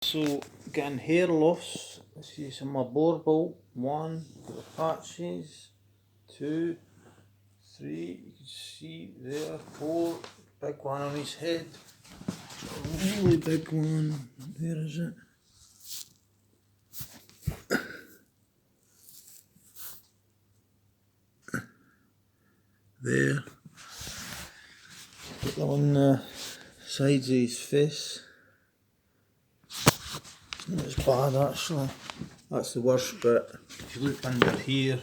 So, getting hair loss. This is my Boerboel. One, got the patches. 2, 3, you can see there. 4, big one on his head. A really big one. Where is it? There. Put that on the sides of his face. It's not as bad actually. That's the worst bit. If you look under here,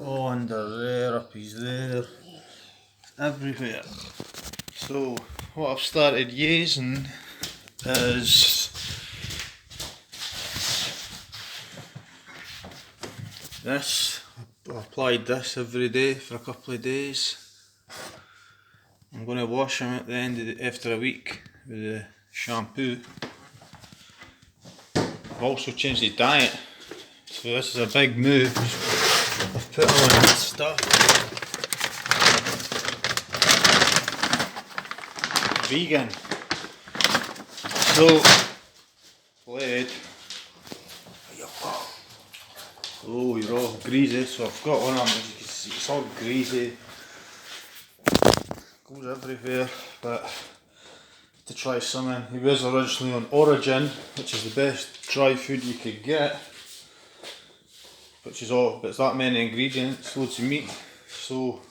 under there, up his there, everywhere. So what I've started using is this. I've applied this every day for a couple of days. I'm going to wash him at the end of after a week with the shampoo. I've also changed his diet, so this is a big move. I've put on stuff. Vegan. So, blade. Oh, you're all greasy, so I've got one of them, as you can see, it's all greasy. Goes everywhere, but to try something. He was originally on Origin, which is the best dry food you could get. Which is all, but it's that many ingredients, loads of meat. So,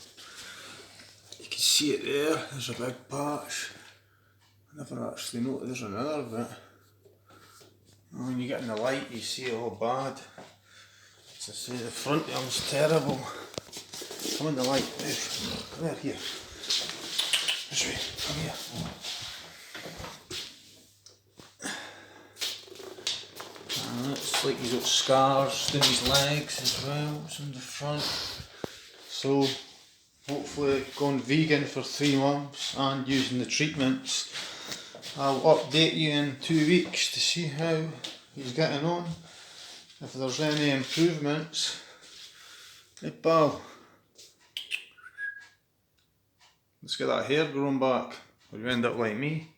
you can see it there, there's a big patch. I never actually noticed there's another bit. When you get in the light you see it all bad. As I say, the front of them's terrible. Come in the light, move. Come here. This way, come here. It's like he's got scars down his legs as well, it's on the front. So, hopefully going vegan for 3 months and using the treatments. I'll update you in 2 weeks to see how he's getting on. If there's any improvements. Hey pal, let's get that hair growing back, or you end up like me.